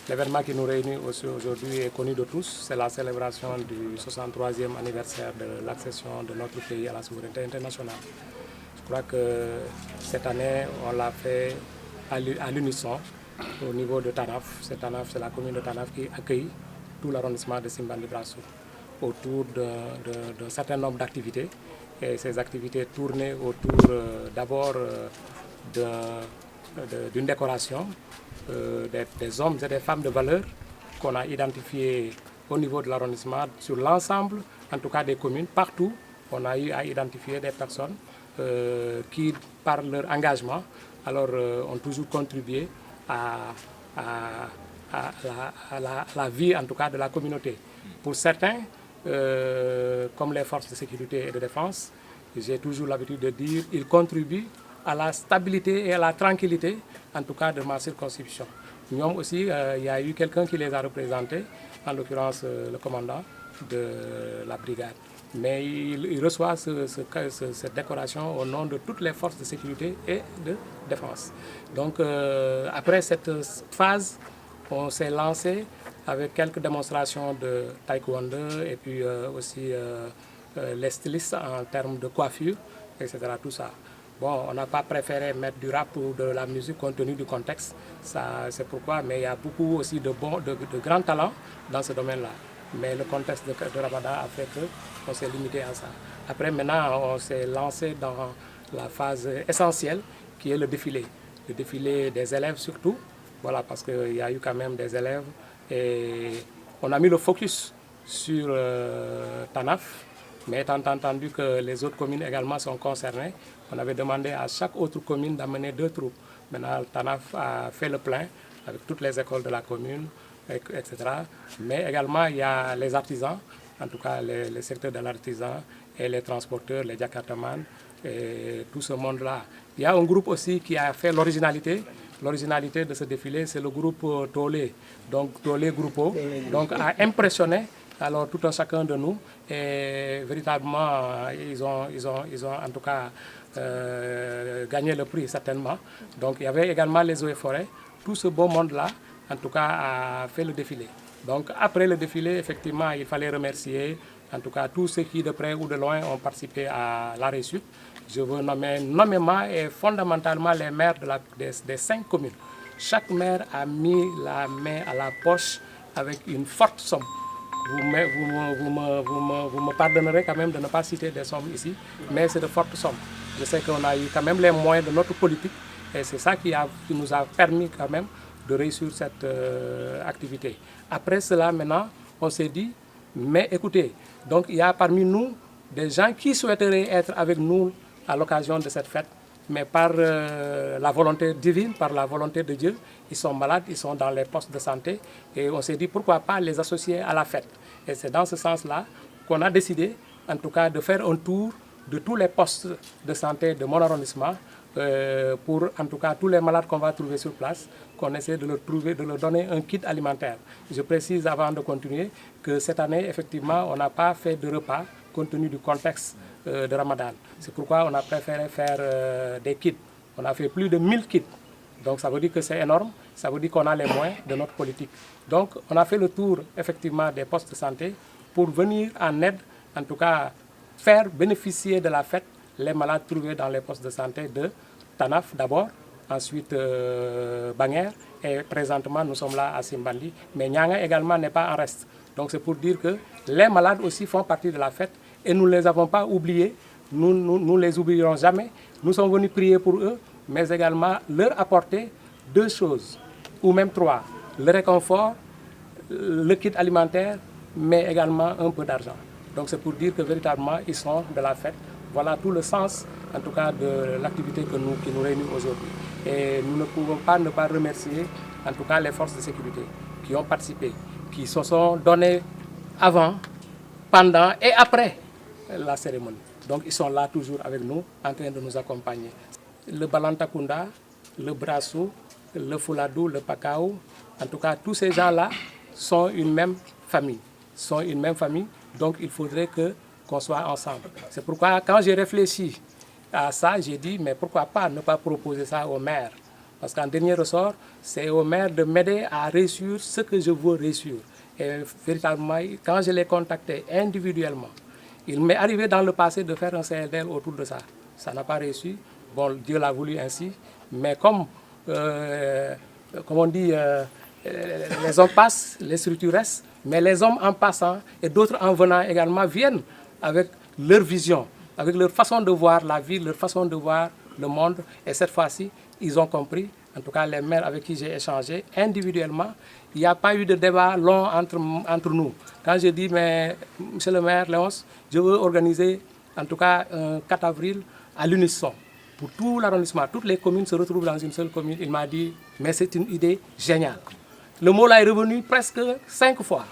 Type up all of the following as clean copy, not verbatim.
L'événement qui nous réunit aujourd'hui est connu de tous, c'est la célébration du 63e anniversaire de l'accession de notre pays à la souveraineté internationale. Je crois que cette année, on l'a fait à l'unisson au niveau de Tanaf. C'est la commune de Tanaf qui accueille tout l'arrondissement de Simbandi Brassou autour d'un certain nombre d'activités. Et ces activités tournaient autour d'abord d'une décoration des hommes et des femmes de valeur qu'on a identifiés au niveau de l'arrondissement, sur l'ensemble, en tout cas des communes, partout, on a eu à identifier des personnes qui, par leur engagement, ont toujours contribué à la vie, en tout cas, de la communauté. Pour certains, comme les forces de sécurité et de défense, j'ai toujours l'habitude de dire qu'ils contribuent à la stabilité et à la tranquillité, en tout cas de ma circonscription. Nous aussi, il y a eu quelqu'un qui les a représentés, en l'occurrence le commandant de la brigade. Mais il reçoit cette décoration au nom de toutes les forces de sécurité et de défense. Donc après cette phase, on s'est lancé avec quelques démonstrations de taekwondo et puis aussi les stylistes en termes de coiffure, etc. Tout ça. Bon, on n'a pas préféré mettre du rap ou de la musique compte tenu du contexte, c'est pourquoi, mais il y a beaucoup aussi de grands talents dans ce domaine-là. Mais le contexte de Ramadan a fait qu'on s'est limité à ça. Après, maintenant, on s'est lancé dans la phase essentielle qui est le défilé des élèves surtout, voilà, parce qu'il y a eu quand même des élèves et on a mis le focus sur Tanaf. Mais étant entendu que les autres communes également sont concernées, on avait demandé à chaque autre commune d'amener 2 troupes. Maintenant, Tanaf a fait le plein avec toutes les écoles de la commune, etc. Mais également, il y a les artisans, en tout cas les secteurs de l'artisan et les transporteurs, les jakartamans, et tout ce monde-là. Il y a un groupe aussi qui a fait l'originalité. L'originalité de ce défilé, c'est le groupe Tolé, donc Tolé Groupo, donc a impressionné alors tout un chacun de nous, et véritablement ils ont en tout cas gagné le prix certainement. Donc il y avait également les eaux et forêts, tout ce beau monde-là en tout cas a fait le défilé. Donc après le défilé, effectivement, il fallait remercier en tout cas tous ceux qui de près ou de loin ont participé à la réussite. Je veux nommer nommément et fondamentalement les maires des 5 communes. Chaque maire a mis la main à la poche avec une forte somme. Vous me pardonnerez quand même de ne pas citer des sommes ici, mais c'est de fortes sommes. Je sais qu'on a eu quand même les moyens de notre politique et c'est ça qui nous a permis quand même de réussir cette activité. Après cela, maintenant, on s'est dit, mais écoutez, donc il y a parmi nous des gens qui souhaiteraient être avec nous à l'occasion de cette fête, mais par la volonté divine, par la volonté de Dieu, ils sont malades, ils sont dans les postes de santé, et on s'est dit pourquoi pas les associer à la fête. Et c'est dans ce sens-là qu'on a décidé, en tout cas, de faire un tour de tous les postes de santé de mon arrondissement, pour en tout cas tous les malades qu'on va trouver sur place, qu'on essaie de leur donner un kit alimentaire. Je précise avant de continuer que cette année, effectivement, on n'a pas fait de repas compte tenu du contexte de Ramadan. C'est pourquoi on a préféré faire des kits. On a fait plus de 1000 kits. Donc ça veut dire que c'est énorme, ça veut dire qu'on a les moyens de notre politique. Donc on a fait le tour effectivement des postes de santé pour venir en aide, en tout cas faire bénéficier de la fête les malades trouvés dans les postes de santé de Tanaf d'abord, ensuite Banger, et présentement nous sommes là à Simbandi. Mais Nyanga également n'est pas en reste. Donc c'est pour dire que les malades aussi font partie de la fête et nous ne les avons pas oubliés, nous les oublierons jamais. Nous sommes venus prier pour eux, mais également leur apporter 2 choses, ou même 3. Le réconfort, le kit alimentaire, mais également un peu d'argent. Donc c'est pour dire que véritablement ils sont de la fête. Voilà tout le sens, en tout cas, de l'activité qui nous réunit aujourd'hui. Et nous ne pouvons pas ne pas remercier, en tout cas, les forces de sécurité qui ont participé, qui se sont donnés avant, pendant et après la cérémonie. Donc ils sont là toujours avec nous, en train de nous accompagner. Le Balantakunda, le Brassou, le Fouladou, le Pakao, en tout cas, tous ces gens-là sont une même famille. Donc il faudrait qu'on soit ensemble. C'est pourquoi quand j'ai réfléchi à ça, j'ai dit, mais pourquoi pas ne pas proposer ça au maire Parce qu'en dernier ressort, c'est au maire de m'aider à réussir ce que je veux réussir. Et véritablement, quand je l'ai contacté individuellement, il m'est arrivé dans le passé de faire un CLDL autour de ça. Ça n'a pas réussi. Bon, Dieu l'a voulu ainsi. Mais comme on dit, les hommes passent, les structures restent, mais les hommes en passant et d'autres en venant également viennent avec leur vision, avec leur façon de voir la vie, leur façon de voir le monde. Et cette fois-ci, ils ont compris, en tout cas les maires avec qui j'ai échangé individuellement, il n'y a pas eu de débat long entre nous. Quand je dis, mais monsieur le maire Léonce, je veux organiser en tout cas un 4 avril à l'unisson. Pour tout l'arrondissement, toutes les communes se retrouvent dans une seule commune. Il m'a dit, mais c'est une idée géniale. Le mot là est revenu presque 5 fois.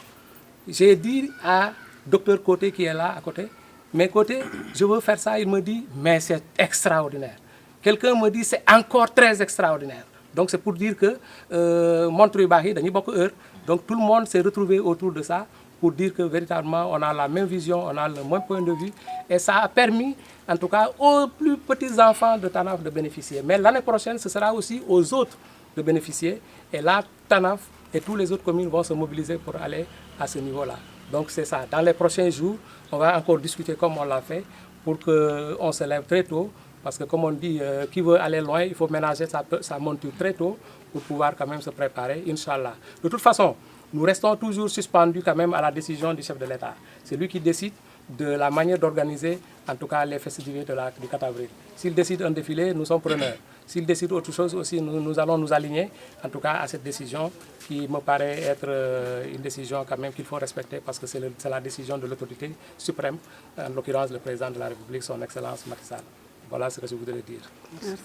J'ai dit à Dr Côté qui est là à côté, mais Côté, je veux faire ça. Il me dit, mais c'est extraordinaire. Quelqu'un me dit, c'est encore très extraordinaire. Donc c'est pour dire que Montreuil Bahi, donc tout le monde s'est retrouvé autour de ça pour dire que véritablement on a la même vision, on a le même point de vue. Et ça a permis, en tout cas, aux plus petits enfants de TANAF de bénéficier. Mais l'année prochaine, ce sera aussi aux autres de bénéficier. Et là, TANAF et toutes les autres communes vont se mobiliser pour aller à ce niveau-là. Donc c'est ça. Dans les prochains jours, on va encore discuter comme on l'a fait pour qu'on se lève très tôt. Parce que comme on dit, qui veut aller loin, il faut ménager sa monture très tôt pour pouvoir quand même se préparer, Inch'Allah. De toute façon, nous restons toujours suspendus quand même à la décision du chef de l'État. C'est lui qui décide de la manière d'organiser, en tout cas, les festivités du 4 avril. S'il décide un défilé, nous sommes preneurs. S'il décide autre chose aussi, nous allons nous aligner, en tout cas, à cette décision qui me paraît être une décision quand même qu'il faut respecter parce que c'est la décision de l'autorité suprême, en l'occurrence le président de la République, son Excellence Macky Sall. Voilà ce que je voudrais dire. Merci.